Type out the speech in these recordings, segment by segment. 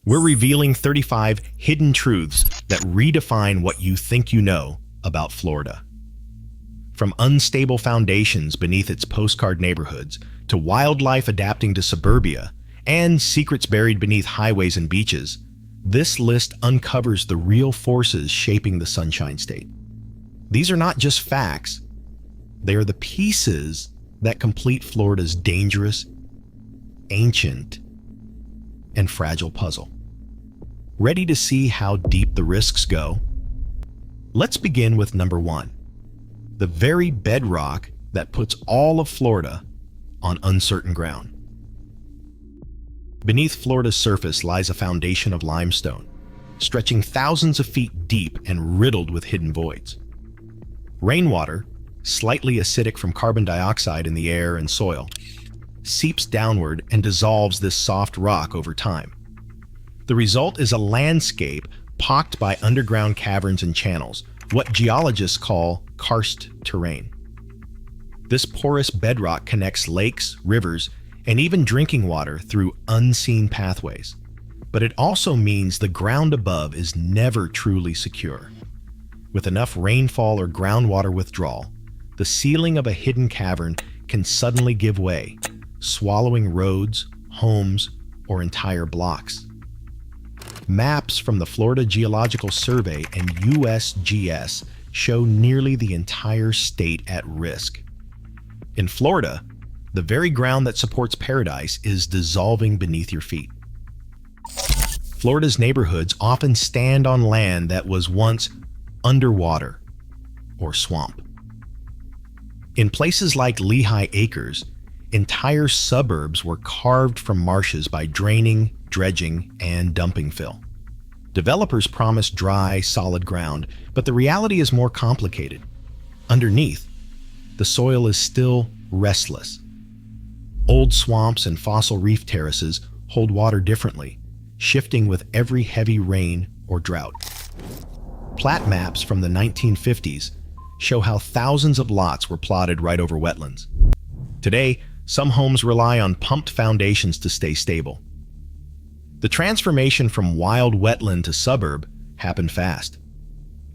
We're revealing 35 hidden truths that redefine what you think you know about Florida. From unstable foundations beneath its postcard neighborhoods, to wildlife adapting to suburbia, and secrets buried beneath highways and beaches, this list uncovers the real forces shaping the Sunshine State. These are not just facts, they are the pieces that complete Florida's dangerous, ancient, and fragile puzzle. Ready to see how deep the risks go? Let's begin with number one, the very bedrock that puts all of Florida on uncertain ground. Beneath Florida's surface lies a foundation of limestone, stretching thousands of feet deep and riddled with hidden voids. Rainwater, slightly acidic from carbon dioxide in the air and soil, seeps downward and dissolves this soft rock over time. The result is a landscape pocked by underground caverns and channels, what geologists call karst terrain. This porous bedrock connects lakes, rivers, and even drinking water through unseen pathways. But it also means the ground above is never truly secure. With enough rainfall or groundwater withdrawal, the ceiling of a hidden cavern can suddenly give way, swallowing roads, homes, or entire blocks. Maps from the Florida Geological Survey and USGS show nearly the entire state at risk. In Florida, the very ground that supports paradise is dissolving beneath your feet. Florida's neighborhoods often stand on land that was once underwater or swamp. In places like Lehigh Acres, entire suburbs were carved from marshes by draining, dredging, and dumping fill. Developers promise dry, solid ground, but the reality is more complicated. Underneath, the soil is still restless. Old swamps and fossil reef terraces hold water differently, shifting with every heavy rain or drought. Plat maps from the 1950s show how thousands of lots were plotted right over wetlands. Today, some homes rely on pumped foundations to stay stable. The transformation from wild wetland to suburb happened fast,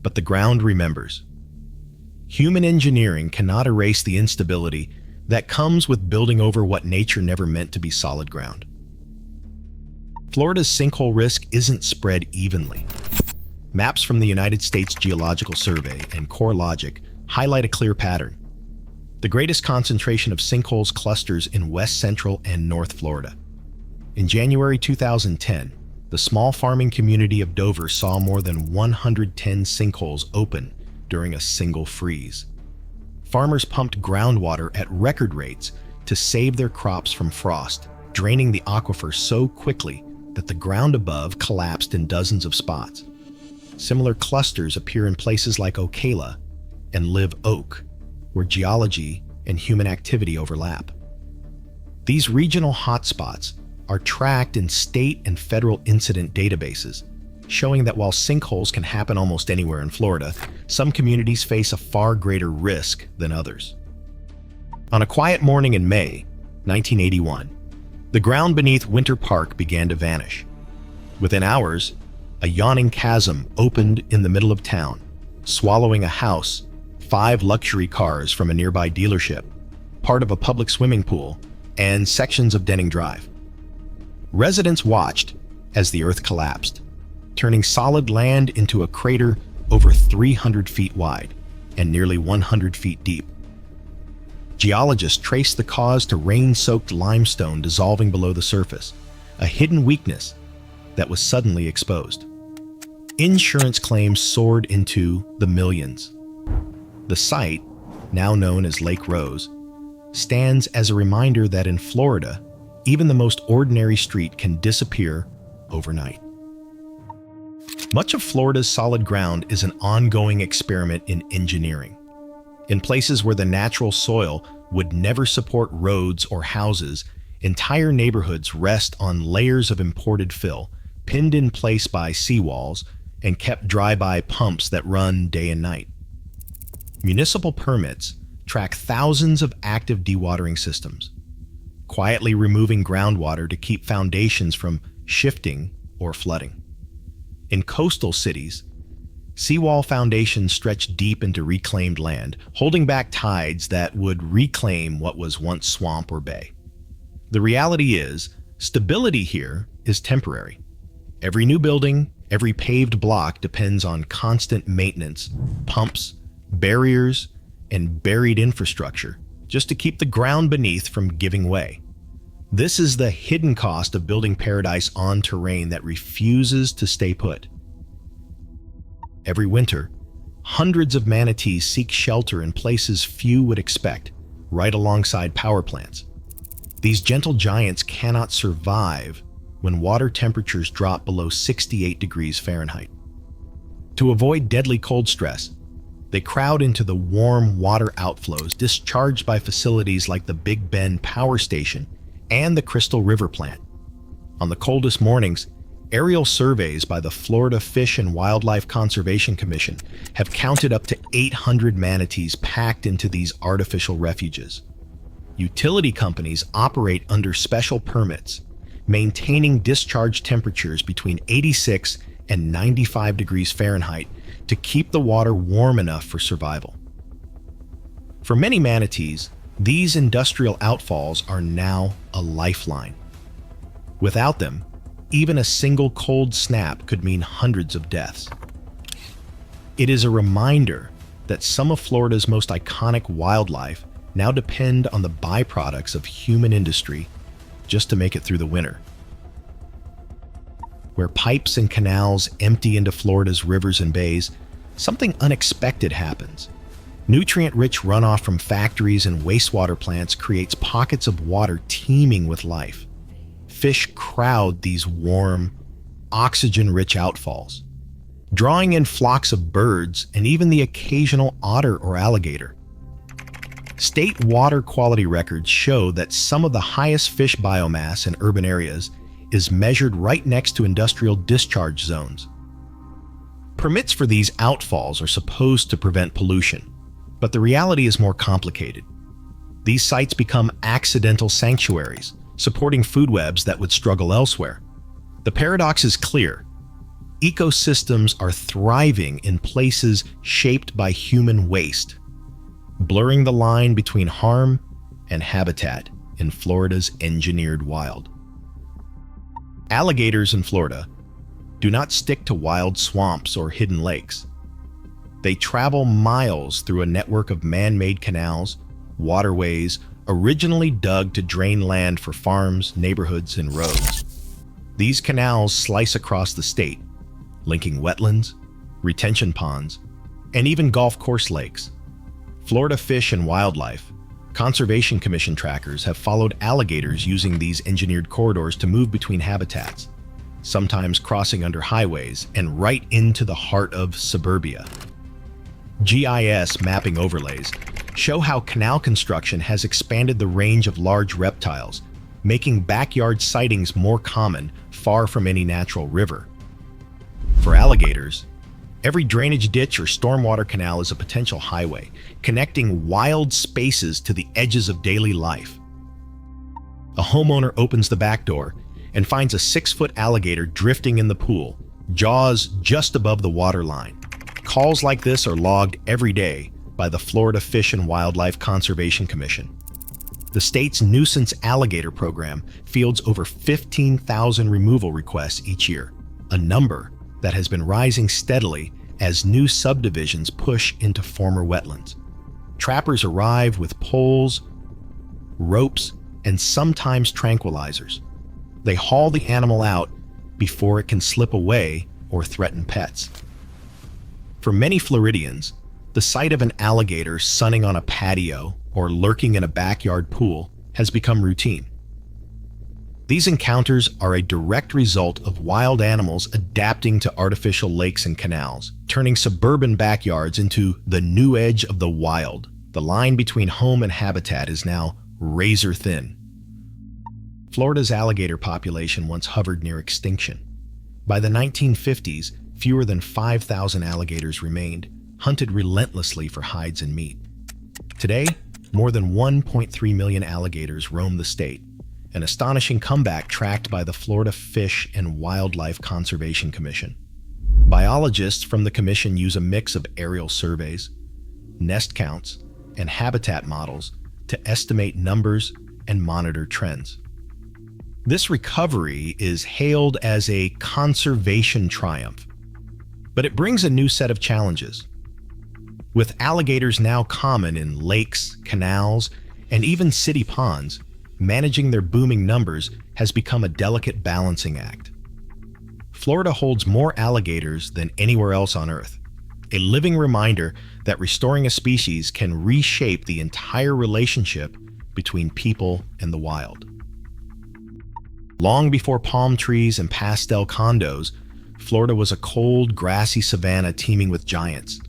but the ground remembers. Human engineering cannot erase the instability that comes with building over what nature never meant to be solid ground. Florida's sinkhole risk isn't spread evenly. Maps from the United States Geological Survey and CoreLogic highlight a clear pattern. The greatest concentration of sinkholes clusters in West Central and North Florida. In January 2010, the small farming community of Dover saw more than 110 sinkholes open during a single freeze. Farmers pumped groundwater at record rates to save their crops from frost, draining the aquifer so quickly that the ground above collapsed in dozens of spots. Similar clusters appear in places like Ocala and Live Oak, where geology and human activity overlap. These regional hotspots are tracked in state and federal incident databases, showing that while sinkholes can happen almost anywhere in Florida, some communities face a far greater risk than others. On a quiet morning in May 1981, the ground beneath Winter Park began to vanish. Within hours, a yawning chasm opened in the middle of town, swallowing a house, 5 luxury cars from a nearby dealership, part of a public swimming pool, and sections of Denning Drive. Residents watched as the earth collapsed, turning solid land into a crater over 300 feet wide and nearly 100 feet deep. Geologists traced the cause to rain-soaked limestone dissolving below the surface, a hidden weakness that was suddenly exposed. Insurance claims soared into the millions. The site, now known as Lake Rose, stands as a reminder that in Florida, even the most ordinary street can disappear overnight. Much of Florida's solid ground is an ongoing experiment in engineering. In places where the natural soil would never support roads or houses, entire neighborhoods rest on layers of imported fill, pinned in place by seawalls and kept dry by pumps that run day and night. Municipal permits track thousands of active dewatering systems, quietly removing groundwater to keep foundations from shifting or flooding. In coastal cities, seawall foundations stretch deep into reclaimed land, holding back tides that would reclaim what was once swamp or bay. The reality is, stability here is temporary. Every new building, every paved block depends on constant maintenance, pumps, barriers, and buried infrastructure, just to keep the ground beneath from giving way. This is the hidden cost of building paradise on terrain that refuses to stay put. Every winter, hundreds of manatees seek shelter in places few would expect, right alongside power plants. These gentle giants cannot survive when water temperatures drop below 68 degrees Fahrenheit. To avoid deadly cold stress, they crowd into the warm water outflows discharged by facilities like the Big Bend Power Station and the Crystal River Plant. On the coldest mornings, aerial surveys by the Florida Fish and Wildlife Conservation Commission have counted up to 800 manatees packed into these artificial refuges. Utility companies operate under special permits, maintaining discharge temperatures between 86 and 95 degrees Fahrenheit to keep the water warm enough for survival. For many manatees, these industrial outfalls are now a lifeline. Without them, even a single cold snap could mean hundreds of deaths. It is a reminder that some of Florida's most iconic wildlife now depend on the byproducts of human industry just to make it through the winter. Where pipes and canals empty into Florida's rivers and bays, something unexpected happens. Nutrient-rich runoff from factories and wastewater plants creates pockets of water teeming with life. Fish crowd these warm, oxygen-rich outfalls, drawing in flocks of birds and even the occasional otter or alligator. State water quality records show that some of the highest fish biomass in urban areas is measured right next to industrial discharge zones. Permits for these outfalls are supposed to prevent pollution, but the reality is more complicated. These sites become accidental sanctuaries, supporting food webs that would struggle elsewhere. The paradox is clear. Ecosystems are thriving in places shaped by human waste, blurring the line between harm and habitat in Florida's engineered wild. Alligators in Florida do not stick to wild swamps or hidden lakes. They travel miles through a network of man-made canals, waterways, originally dug to drain land for farms, neighborhoods, and roads. These canals slice across the state, linking wetlands, retention ponds, and even golf course lakes. Florida Fish and Wildlife Conservation Commission trackers have followed alligators using these engineered corridors to move between habitats, sometimes crossing under highways and right into the heart of suburbia. GIS mapping overlays show how canal construction has expanded the range of large reptiles, making backyard sightings more common far from any natural river. For alligators, every drainage ditch or stormwater canal is a potential highway, connecting wild spaces to the edges of daily life. A homeowner opens the back door and finds a 6-foot alligator drifting in the pool, jaws just above the water line. Calls like this are logged every day by the Florida Fish and Wildlife Conservation Commission. The state's nuisance alligator program fields over 15,000 removal requests each year, a number that has been rising steadily as new subdivisions push into former wetlands. Trappers arrive with poles, ropes, and sometimes tranquilizers. They haul the animal out before it can slip away or threaten pets. For many Floridians, the sight of an alligator sunning on a patio or lurking in a backyard pool has become routine. These encounters are a direct result of wild animals adapting to artificial lakes and canals, turning suburban backyards into the new edge of the wild. The line between home and habitat is now razor thin. Florida's alligator population once hovered near extinction. By the 1950s, fewer than 5,000 alligators remained, hunted relentlessly for hides and meat. Today, more than 1.3 million alligators roam the state, an astonishing comeback tracked by the Florida Fish and Wildlife Conservation Commission. Biologists from the commission use a mix of aerial surveys, nest counts, and habitat models to estimate numbers and monitor trends. This recovery is hailed as a conservation triumph, but it brings a new set of challenges. With alligators now common in lakes, canals, and even city ponds, managing their booming numbers has become a delicate balancing act. Florida holds more alligators than anywhere else on Earth, a living reminder that restoring a species can reshape the entire relationship between people and the wild. Long before palm trees and pastel condos, Florida was a cold, grassy savanna teeming with giants.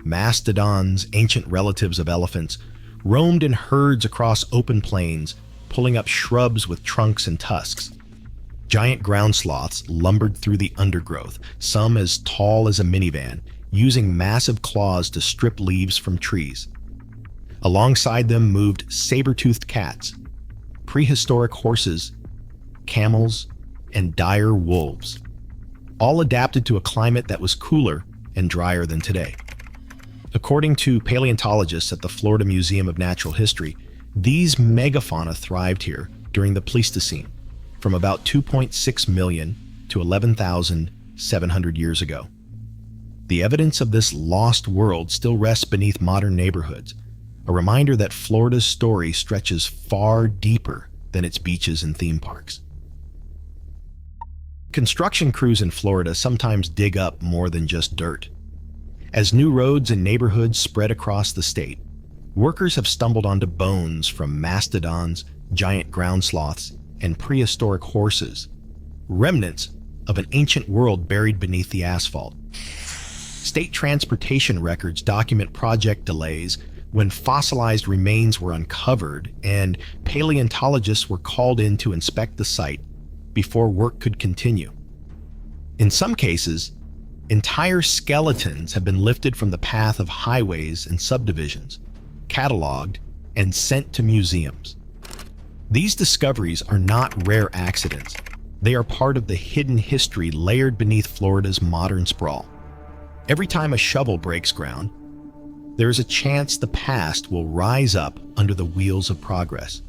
Mastodons, ancient relatives of elephants, roamed in herds across open plains, pulling up shrubs with trunks and tusks. Giant ground sloths lumbered through the undergrowth, some as tall as a minivan, using massive claws to strip leaves from trees. Alongside them moved saber-toothed cats, prehistoric horses, camels, and dire wolves, all adapted to a climate that was cooler and drier than today. According to paleontologists at the Florida Museum of Natural History, these megafauna thrived here during the Pleistocene, from about 2.6 million to 11,700 years ago. The evidence of this lost world still rests beneath modern neighborhoods, a reminder that Florida's story stretches far deeper than its beaches and theme parks. Construction crews in Florida sometimes dig up more than just dirt. As new roads and neighborhoods spread across the state, workers have stumbled onto bones from mastodons, giant ground sloths, and prehistoric horses, remnants of an ancient world buried beneath the asphalt. State transportation records document project delays when fossilized remains were uncovered and paleontologists were called in to inspect the site before work could continue. In some cases, entire skeletons have been lifted from the path of highways and subdivisions, cataloged, and sent to museums. These discoveries are not rare accidents. They are part of the hidden history layered beneath Florida's modern sprawl. Every time a shovel breaks ground, there is a chance the past will rise up under the wheels of progress,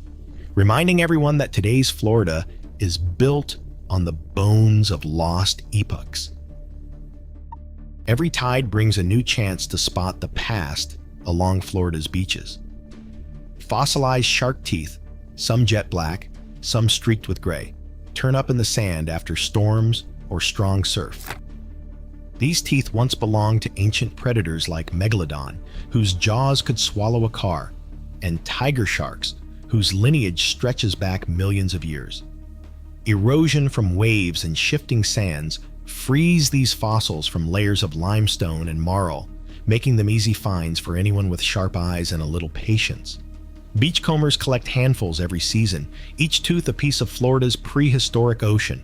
reminding everyone that today's Florida is built on the bones of lost epochs. Every tide brings a new chance to spot the past along Florida's beaches. Fossilized shark teeth, some jet black, some streaked with gray, turn up in the sand after storms or strong surf. These teeth once belonged to ancient predators like megalodon, whose jaws could swallow a car, and tiger sharks, whose lineage stretches back millions of years. Erosion from waves and shifting sands freeze these fossils from layers of limestone and marl, making them easy finds for anyone with sharp eyes and a little patience. Beachcombers collect handfuls every season, each tooth a piece of Florida's prehistoric ocean.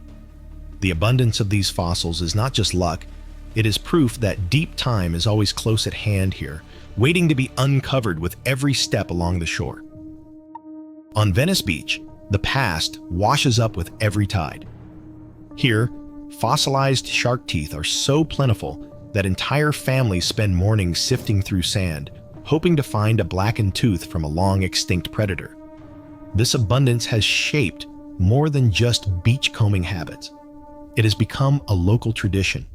The abundance of these fossils is not just luck, it is proof that deep time is always close at hand here, waiting to be uncovered with every step along the shore. On Venice Beach, the past washes up with every tide. Here, fossilized shark teeth are so plentiful that entire families spend mornings sifting through sand, hoping to find a blackened tooth from a long-extinct predator. This abundance has shaped more than just beachcombing habits. It has become a local tradition.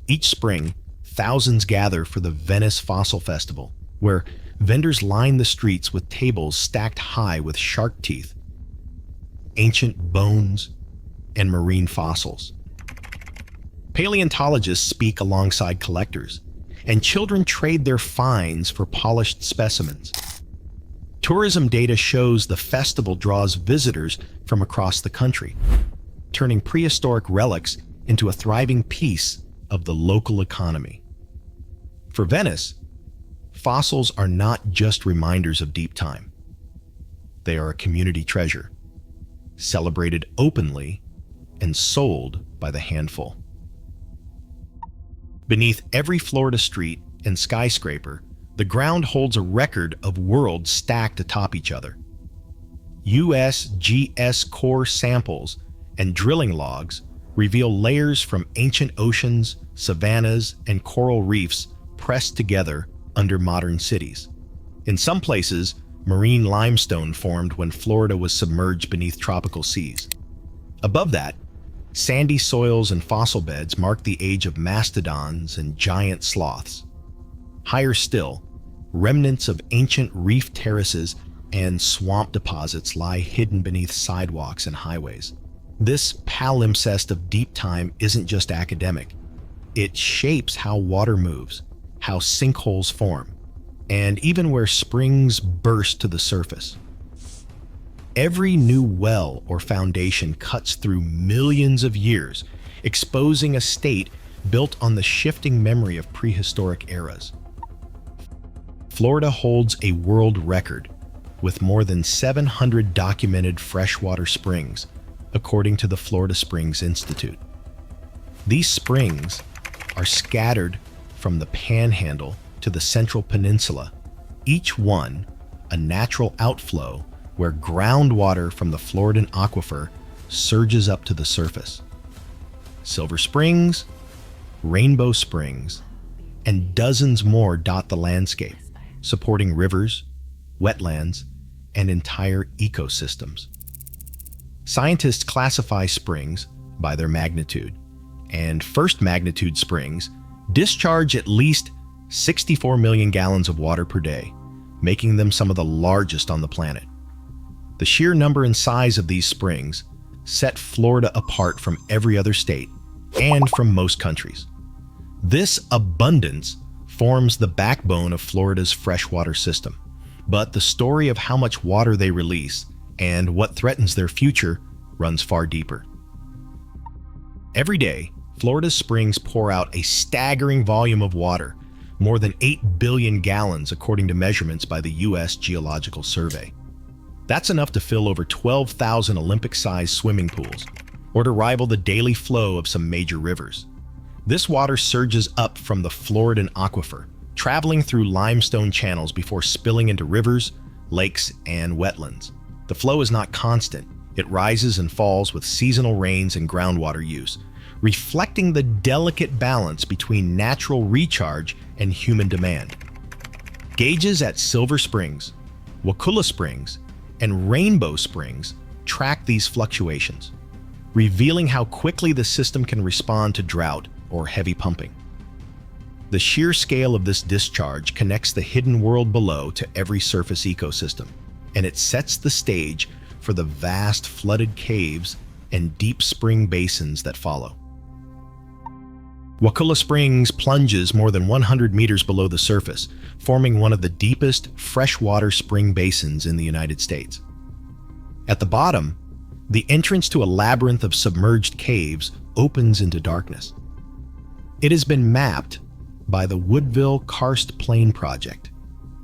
Each spring, thousands gather for the Venice Fossil Festival, where vendors line the streets with tables stacked high with shark teeth, ancient bones, and marine fossils. Paleontologists speak alongside collectors, and children trade their finds for polished specimens. Tourism data shows the festival draws visitors from across the country, turning prehistoric relics into a thriving piece of the local economy. For Venice, fossils are not just reminders of deep time. They are a community treasure, celebrated openly and sold by the handful. Beneath every Florida street and skyscraper, the ground holds a record of worlds stacked atop each other. USGS core samples and drilling logs reveal layers from ancient oceans, savannas, and coral reefs pressed together under modern cities. In some places, marine limestone formed when Florida was submerged beneath tropical seas. Above that, sandy soils and fossil beds mark the age of mastodons and giant sloths. Higher still, remnants of ancient reef terraces and swamp deposits lie hidden beneath sidewalks and highways. This palimpsest of deep time isn't just academic. It shapes how water moves, how sinkholes form, and even where springs burst to the surface. Every new well or foundation cuts through millions of years, exposing a state built on the shifting memory of prehistoric eras. Florida holds a world record with more than 700 documented freshwater springs, according to the Florida Springs Institute. These springs are scattered from the Panhandle to the Central Peninsula, each one a natural outflow where groundwater from the Floridan Aquifer surges up to the surface. Silver Springs, Rainbow Springs, and dozens more dot the landscape, supporting rivers, wetlands, and entire ecosystems. Scientists classify springs by their magnitude, and first magnitude springs discharge at least 64 million gallons of water per day, making them some of the largest on the planet. The sheer number and size of these springs set Florida apart from every other state and from most countries. This abundance forms the backbone of Florida's freshwater system, but the story of how much water they release and what threatens their future runs far deeper. Every day, Florida's springs pour out a staggering volume of water, more than 8 billion gallons according to measurements by the U.S. Geological Survey. That's enough to fill over 12,000 Olympic-sized swimming pools, or to rival the daily flow of some major rivers. This water surges up from the Floridan Aquifer, traveling through limestone channels before spilling into rivers, lakes, and wetlands. The flow is not constant. It rises and falls with seasonal rains and groundwater use, reflecting the delicate balance between natural recharge and human demand. Gauges at Silver Springs, Wakulla Springs, and Rainbow Springs track these fluctuations, revealing how quickly the system can respond to drought or heavy pumping. The sheer scale of this discharge connects the hidden world below to every surface ecosystem, and it sets the stage for the vast flooded caves and deep spring basins that follow. Wakulla Springs plunges more than 100 meters below the surface, forming one of the deepest freshwater spring basins in the United States. At the bottom, the entrance to a labyrinth of submerged caves opens into darkness. It has been mapped by the Woodville Karst Plain Project,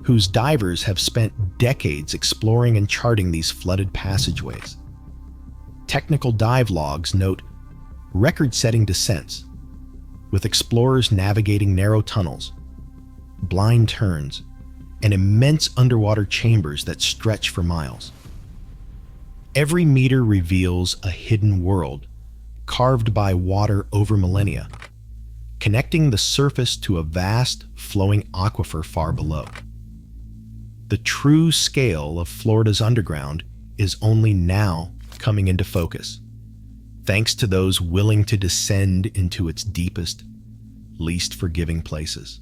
whose divers have spent decades exploring and charting these flooded passageways. Technical dive logs note record-setting descents, with explorers navigating narrow tunnels, blind turns, and immense underwater chambers that stretch for miles. Every meter reveals a hidden world, carved by water over millennia, connecting the surface to a vast, flowing aquifer far below. The true scale of Florida's underground is only now coming into focus, thanks to those willing to descend into its deepest, least forgiving places.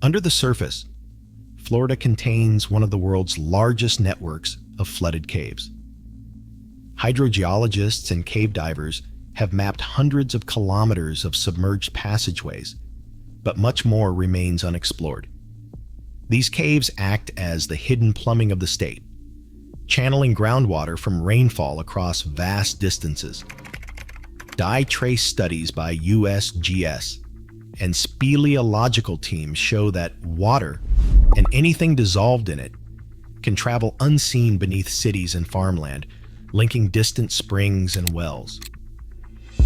Under the surface, Florida contains one of the world's largest networks of flooded caves. Hydrogeologists and cave divers have mapped hundreds of kilometers of submerged passageways, but much more remains unexplored. These caves act as the hidden plumbing of the state, channeling groundwater from rainfall across vast distances. Dye trace studies by USGS and speleological teams show that water, and anything dissolved in it, can travel unseen beneath cities and farmland, linking distant springs and wells.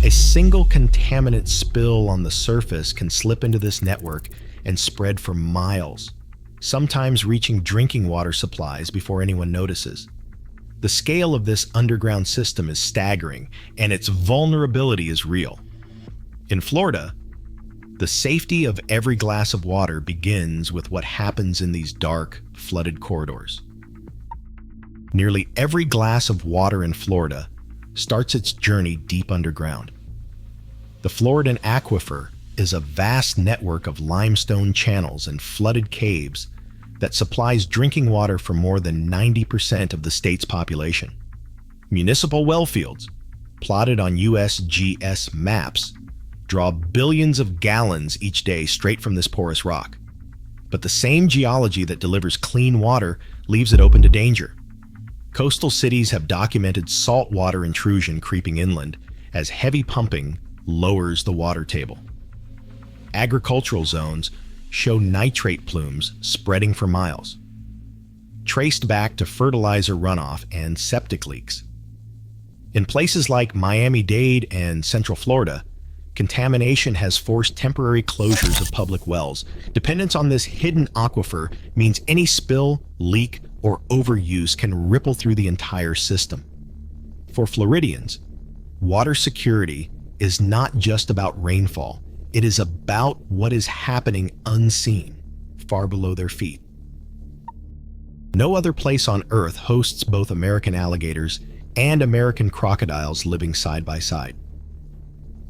A single contaminant spill on the surface can slip into this network and spread for miles, sometimes reaching drinking water supplies before anyone notices. The scale of this underground system is staggering, and its vulnerability is real. In Florida, the safety of every glass of water begins with what happens in these dark, flooded corridors. Nearly every glass of water in Florida starts its journey deep underground. The Floridan Aquifer is a vast network of limestone channels and flooded caves that supplies drinking water for more than 90% of the state's population. Municipal well fields, plotted on USGS maps, draw billions of gallons each day straight from this porous rock. But the same geology that delivers clean water leaves it open to danger. Coastal cities have documented saltwater intrusion creeping inland as heavy pumping lowers the water table. Agricultural zones show nitrate plumes spreading for miles, traced back to fertilizer runoff and septic leaks. In places like Miami-Dade and Central Florida, contamination has forced temporary closures of public wells. Dependence on this hidden aquifer means any spill, leak, or overuse can ripple through the entire system. For Floridians, water security is not just about rainfall. It is about what is happening unseen, far below their feet. No other place on Earth hosts both American alligators and American crocodiles living side by side.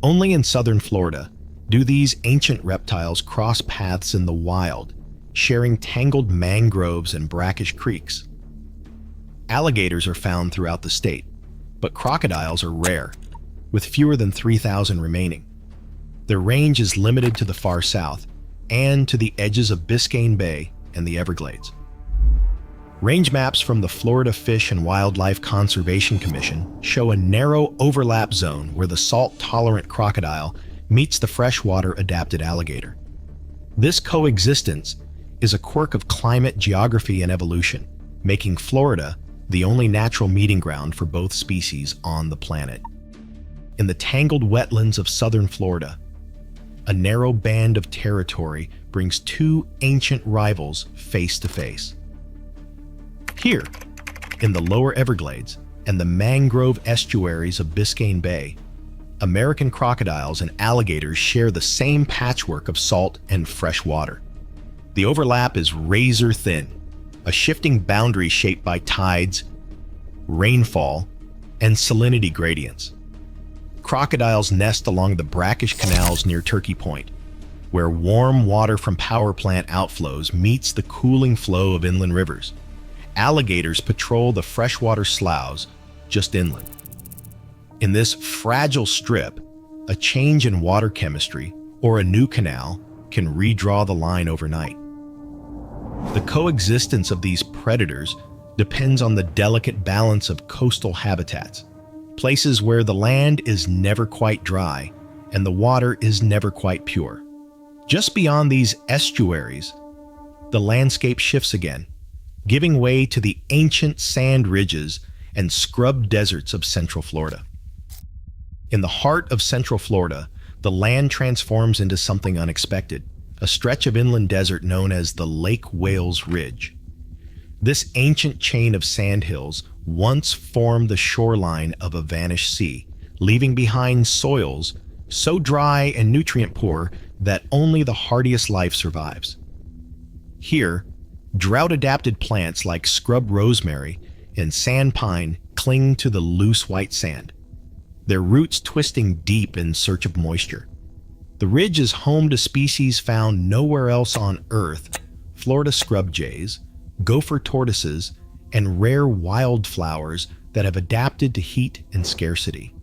Only in southern Florida do these ancient reptiles cross paths in the wild, sharing tangled mangroves and brackish creeks. Alligators are found throughout the state, but crocodiles are rare, with fewer than 3,000 remaining. Their range is limited to the far south and to the edges of Biscayne Bay and the Everglades. Range maps from the Florida Fish and Wildlife Conservation Commission show a narrow overlap zone where the salt-tolerant crocodile meets the freshwater adapted alligator. This coexistence is a quirk of climate, geography, and evolution, making Florida the only natural meeting ground for both species on the planet. In the tangled wetlands of southern Florida, a narrow band of territory brings two ancient rivals face to face. Here, in the lower Everglades and the mangrove estuaries of Biscayne Bay, American crocodiles and alligators share the same patchwork of salt and fresh water. The overlap is razor thin, a shifting boundary shaped by tides, rainfall, and salinity gradients. Crocodiles nest along the brackish canals near Turkey Point, where warm water from power plant outflows meets the cooling flow of inland rivers. Alligators patrol the freshwater sloughs just inland. In this fragile strip, a change in water chemistry or a new canal can redraw the line overnight. The coexistence of these predators depends on the delicate balance of coastal habitats, places where the land is never quite dry and the water is never quite pure. Just beyond these estuaries, the landscape shifts again, giving way to the ancient sand ridges and scrub deserts of Central Florida. In the heart of Central Florida, the land transforms into something unexpected, a stretch of inland desert known as the Lake Wales Ridge. This ancient chain of sandhills once formed the shoreline of a vanished sea, leaving behind soils so dry and nutrient-poor that only the hardiest life survives. Here, drought-adapted plants like scrub rosemary and sand pine cling to the loose white sand, their roots twisting deep in search of moisture. The ridge is home to species found nowhere else on Earth: Florida scrub jays, gopher tortoises, and rare wildflowers that have adapted to heat and scarcity.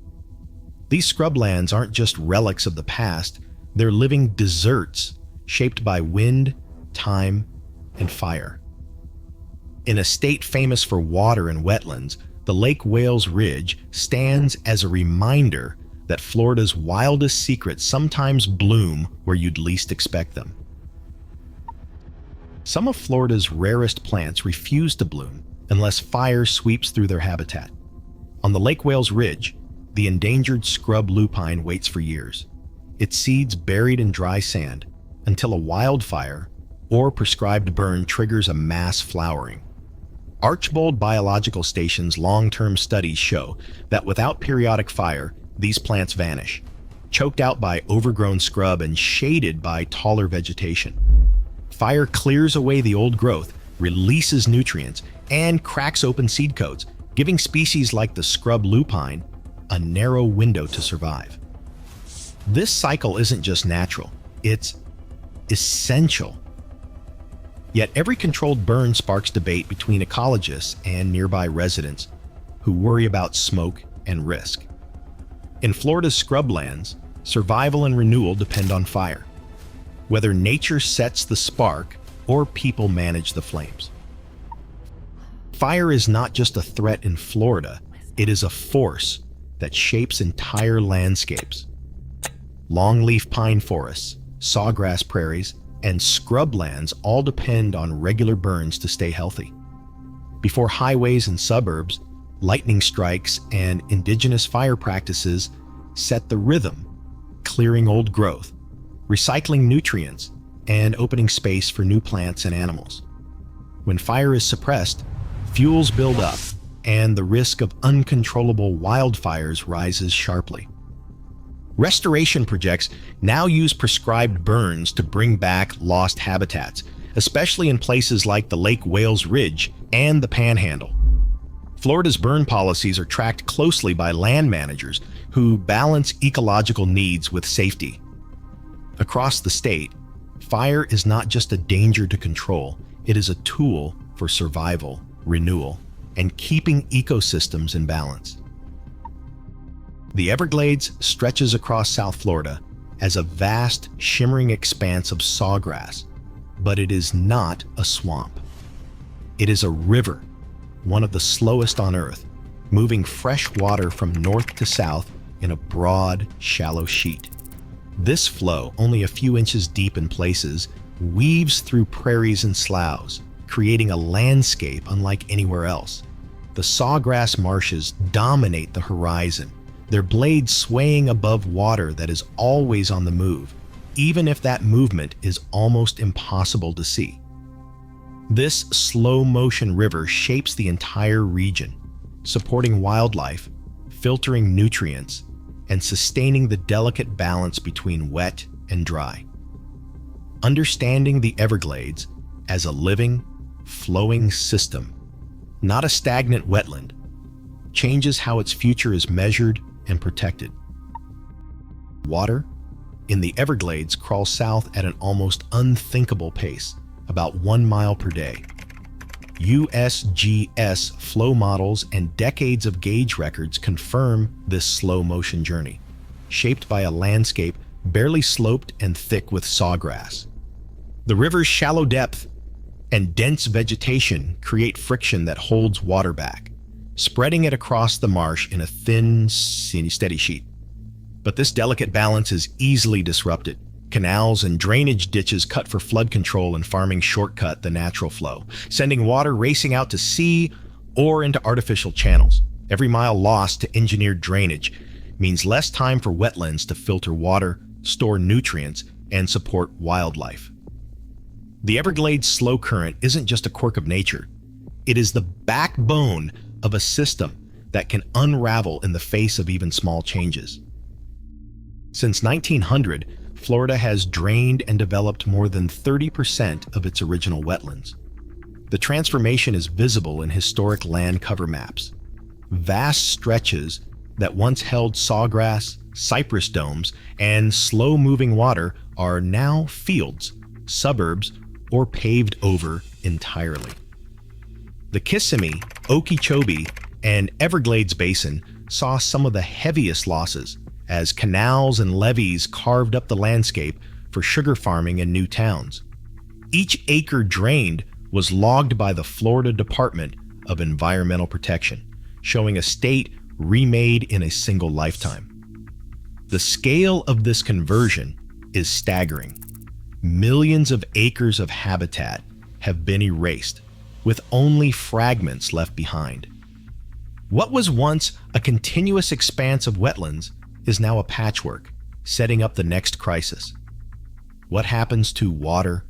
These scrublands aren't just relics of the past, they're living deserts shaped by wind, time, and fire. In a state famous for water and wetlands, the Lake Wales Ridge stands as a reminder that Florida's wildest secrets sometimes bloom where you'd least expect them. Some of Florida's rarest plants refuse to bloom unless fire sweeps through their habitat. On the Lake Wales Ridge, the endangered scrub lupine waits for years, its seeds buried in dry sand, until a wildfire or prescribed burn triggers a mass flowering. Archbold Biological Station's long-term studies show that without periodic fire, these plants vanish, choked out by overgrown scrub and shaded by taller vegetation. Fire clears away the old growth, releases nutrients, and cracks open seed coats, giving species like the scrub lupine a narrow window to survive. This cycle isn't just natural, it's essential. Yet every controlled burn sparks debate between ecologists and nearby residents who worry about smoke and risk. In Florida's scrublands, survival and renewal depend on fire, whether nature sets the spark or people manage the flames. Fire is not just a threat in Florida, it is a force that shapes entire landscapes. Longleaf pine forests, sawgrass prairies, and scrublands all depend on regular burns to stay healthy. Before highways and suburbs, lightning strikes and indigenous fire practices set the rhythm, clearing old growth, recycling nutrients, and opening space for new plants and animals. When fire is suppressed, fuels build up, and the risk of uncontrollable wildfires rises sharply. Restoration projects now use prescribed burns to bring back lost habitats, especially in places like the Lake Wales Ridge and the Panhandle. Florida's burn policies are tracked closely by land managers who balance ecological needs with safety. Across the state, fire is not just a danger to control, it is a tool for survival, renewal, and keeping ecosystems in balance. The Everglades stretches across South Florida as a vast, shimmering expanse of sawgrass, but it is not a swamp. It is a river, one of the slowest on Earth, moving fresh water from north to south in a broad, shallow sheet. This flow, only a few inches deep in places, weaves through prairies and sloughs, creating a landscape unlike anywhere else. The sawgrass marshes dominate the horizon, their blades swaying above water that is always on the move, even if that movement is almost impossible to see. This slow-motion river shapes the entire region, supporting wildlife, filtering nutrients, and sustaining the delicate balance between wet and dry. Understanding the Everglades as a living, flowing system, not a stagnant wetland, changes how its future is measured and protected. Water in the Everglades crawls south at an almost unthinkable pace, about 1 mile per day. USGS flow models and decades of gauge records confirm this slow motion journey, shaped by a landscape barely sloped and thick with sawgrass. The river's shallow depth and dense vegetation create friction that holds water back, spreading it across the marsh in a thin, steady sheet. But this delicate balance is easily disrupted. Canals and drainage ditches cut for flood control and farming shortcut the natural flow, sending water racing out to sea or into artificial channels. Every mile lost to engineered drainage means less time for wetlands to filter water, store nutrients, and support wildlife. The Everglades slow current isn't just a quirk of nature. It is the backbone of a system that can unravel in the face of even small changes. Since 1900, Florida has drained and developed more than 30% of its original wetlands. The transformation is visible in historic land cover maps. Vast stretches that once held sawgrass, cypress domes, and slow-moving water are now fields, suburbs, or paved over entirely. The Kissimmee, Okeechobee, and Everglades Basin saw some of the heaviest losses as canals and levees carved up the landscape for sugar farming and new towns. Each acre drained was logged by the Florida Department of Environmental Protection, showing a state remade in a single lifetime. The scale of this conversion is staggering. Millions of acres of habitat have been erased, with only fragments left behind. What was once a continuous expanse of wetlands is now a patchwork, setting up the next crisis. What happens to water,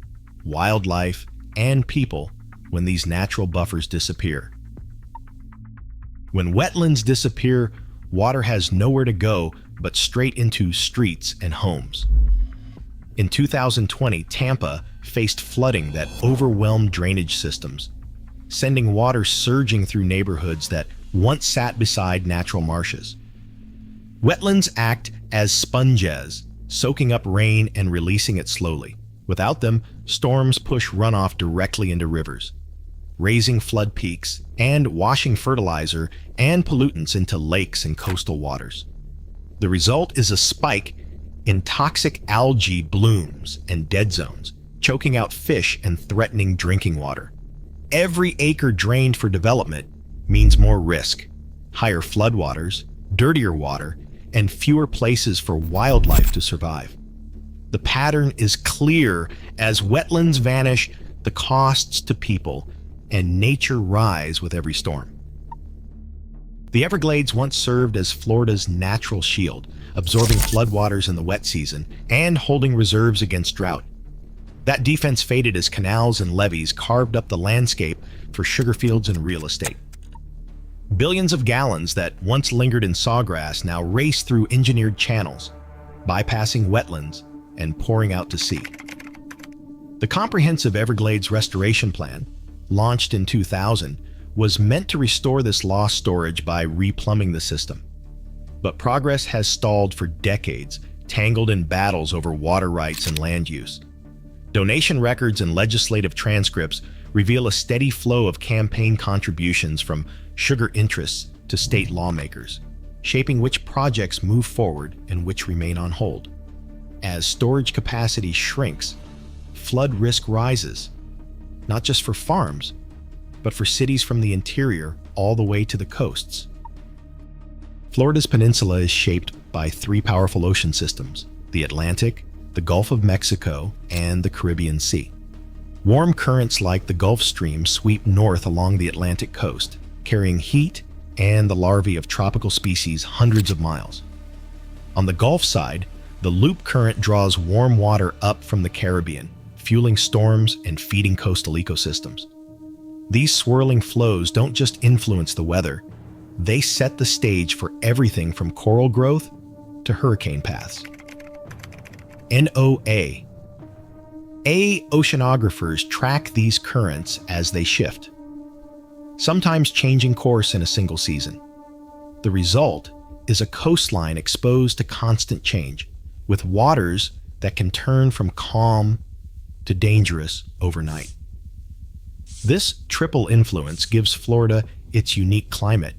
wildlife, and people when these natural buffers disappear. When wetlands disappear, water has nowhere to go but straight into streets and homes. In 2020, Tampa faced flooding that overwhelmed drainage systems, sending water surging through neighborhoods that once sat beside natural marshes. Wetlands act as sponges, soaking up rain and releasing it slowly. Without them, storms push runoff directly into rivers, raising flood peaks and washing fertilizer and pollutants into lakes and coastal waters. The result is a spike in toxic algae blooms and dead zones, choking out fish and threatening drinking water. Every acre drained for development means more risk, higher floodwaters, dirtier water, and fewer places for wildlife to survive. The pattern is clear. As wetlands vanish, the costs to people and nature rise with every storm. The Everglades once served as Florida's natural shield, absorbing floodwaters in the wet season and holding reserves against drought. That defense faded as canals and levees carved up the landscape for sugar fields and real estate. Billions of gallons that once lingered in sawgrass now race through engineered channels, bypassing wetlands and pouring out to sea. The comprehensive Everglades Restoration Plan, launched in 2000, was meant to restore this lost storage by replumbing the system. But progress has stalled for decades, tangled in battles over water rights and land use. Donation records and legislative transcripts reveal a steady flow of campaign contributions from sugar interests to state lawmakers, shaping which projects move forward and which remain on hold. As storage capacity shrinks, flood risk rises, not just for farms, but for cities from the interior all the way to the coasts. Florida's peninsula is shaped by three powerful ocean systems: the Atlantic, the Gulf of Mexico, and the Caribbean Sea. Warm currents like the Gulf Stream sweep north along the Atlantic coast, carrying heat and the larvae of tropical species hundreds of miles. On the Gulf side, the loop current draws warm water up from the Caribbean, fueling storms and feeding coastal ecosystems. These swirling flows don't just influence the weather, they set the stage for everything from coral growth to hurricane paths. NOAA. Oceanographers track these currents as they shift, sometimes changing course in a single season. The result is a coastline exposed to constant change, with waters that can turn from calm to dangerous overnight. This triple influence gives Florida its unique climate,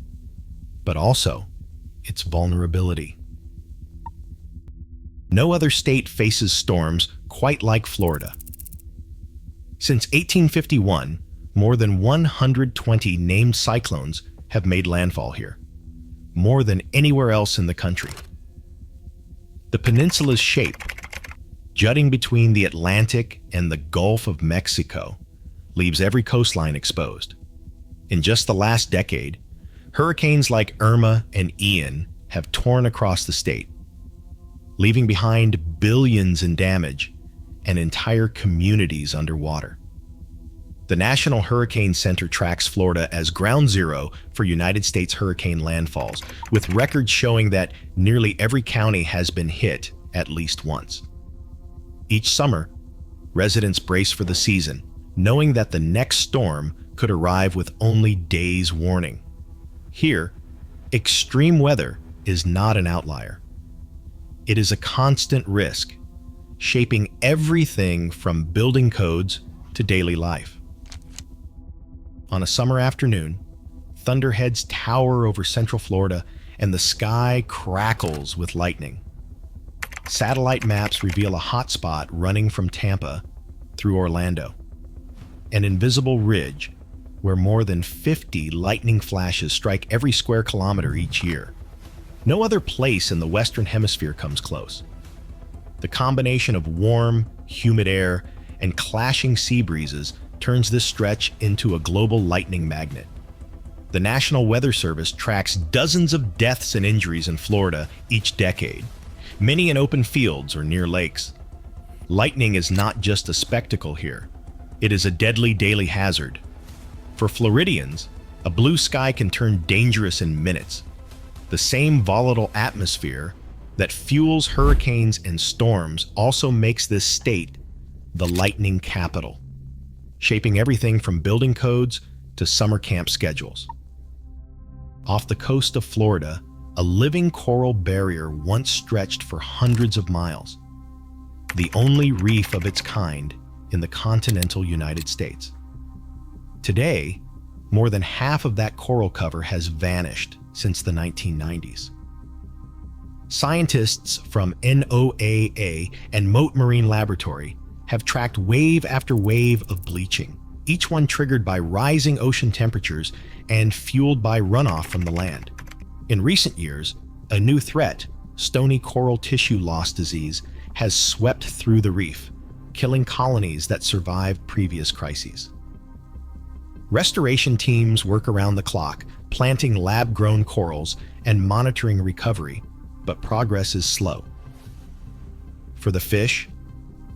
but also its vulnerability. No other state faces storms quite like Florida. Since 1851, more than 120 named cyclones have made landfall here, more than anywhere else in the country. The peninsula's shape, jutting between the Atlantic and the Gulf of Mexico, leaves every coastline exposed. In just the last decade, hurricanes like Irma and Ian have torn across the state, leaving behind billions in damage and entire communities underwater. The National Hurricane Center tracks Florida as ground zero for United States hurricane landfalls, with records showing that nearly every county has been hit at least once. Each summer, residents brace for the season, knowing that the next storm could arrive with only days' warning. Here, extreme weather is not an outlier. It is a constant risk, shaping everything from building codes to daily life. On a summer afternoon, thunderheads tower over central Florida and the sky crackles with lightning. Satellite maps reveal a hotspot running from Tampa through Orlando, an invisible ridge where more than 50 lightning flashes strike every square kilometer each year. No other place in the Western Hemisphere comes close. The combination of warm, humid air and clashing sea breezes turns this stretch into a global lightning magnet. The National Weather Service tracks dozens of deaths and injuries in Florida each decade, many in open fields or near lakes. Lightning is not just a spectacle here. It is a deadly daily hazard. For Floridians, a blue sky can turn dangerous in minutes. The same volatile atmosphere that fuels hurricanes and storms also makes this state the lightning capital, shaping everything from building codes to summer camp schedules. Off the coast of Florida, a living coral barrier once stretched for hundreds of miles, the only reef of its kind in the continental United States. Today, more than half of that coral cover has vanished since the 1990s. Scientists from NOAA and Mote Marine Laboratory have tracked wave after wave of bleaching, each one triggered by rising ocean temperatures and fueled by runoff from the land. In recent years, a new threat, stony coral tissue loss disease, has swept through the reef, killing colonies that survived previous crises. Restoration teams work around the clock, planting lab-grown corals and monitoring recovery, but progress is slow. For the fish,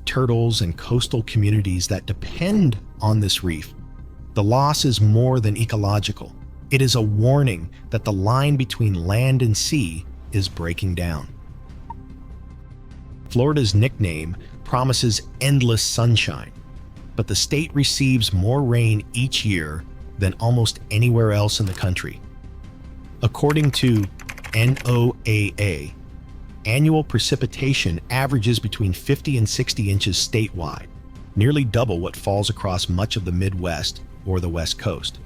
turtles, and coastal communities that depend on this reef, the loss is more than ecological. It is a warning that the line between land and sea is breaking down. Florida's nickname promises endless sunshine, but the state receives more rain each year than almost anywhere else in the country. According to NOAA, annual precipitation averages between 50 and 60 inches statewide, nearly double what falls across much of the Midwest or the West Coast.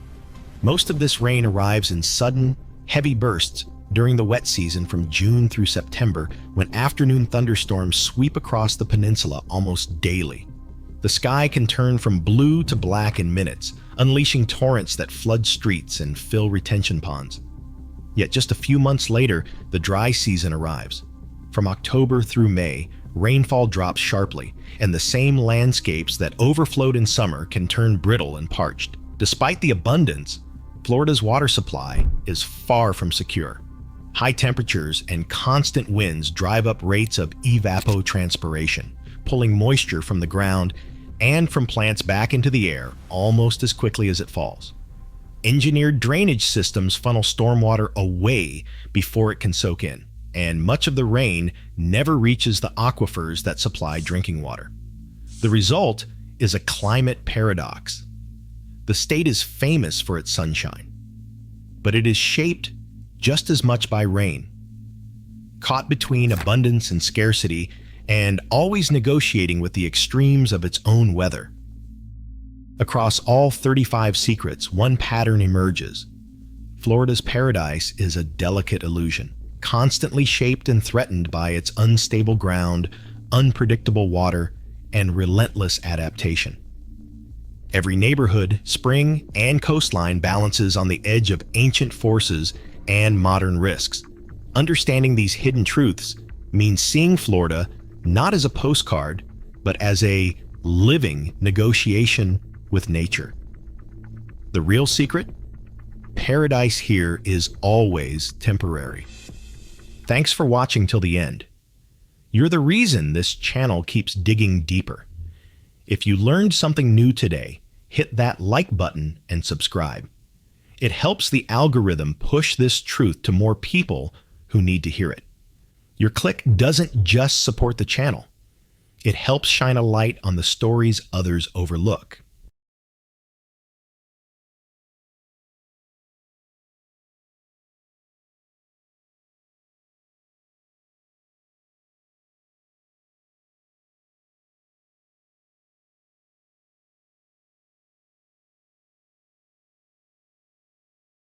Most of this rain arrives in sudden, heavy bursts during the wet season from June through September, when afternoon thunderstorms sweep across the peninsula almost daily. The sky can turn from blue to black in minutes, unleashing torrents that flood streets and fill retention ponds. Yet just a few months later, the dry season arrives. From October through May, rainfall drops sharply, and the same landscapes that overflowed in summer can turn brittle and parched. Despite the abundance, Florida's water supply is far from secure. High temperatures and constant winds drive up rates of evapotranspiration, pulling moisture from the ground and from plants back into the air almost as quickly as it falls. Engineered drainage systems funnel stormwater away before it can soak in, and much of the rain never reaches the aquifers that supply drinking water. The result is a climate paradox. The state is famous for its sunshine, but it is shaped just as much by rain. Caught between abundance and scarcity, and always negotiating with the extremes of its own weather. Across all 35 secrets, one pattern emerges. Florida's paradise is a delicate illusion, constantly shaped and threatened by its unstable ground, unpredictable water, and relentless adaptation. Every neighborhood, spring, and coastline balances on the edge of ancient forces and modern risks. Understanding these hidden truths means seeing Florida not as a postcard, but as a living negotiation with nature. The real secret? Paradise here is always temporary. Thanks for watching till the end. You're the reason this channel keeps digging deeper. If you learned something new today, hit that like button and subscribe. It helps the algorithm push this truth to more people who need to hear it. Your click doesn't just support the channel. It helps shine a light on the stories others overlook.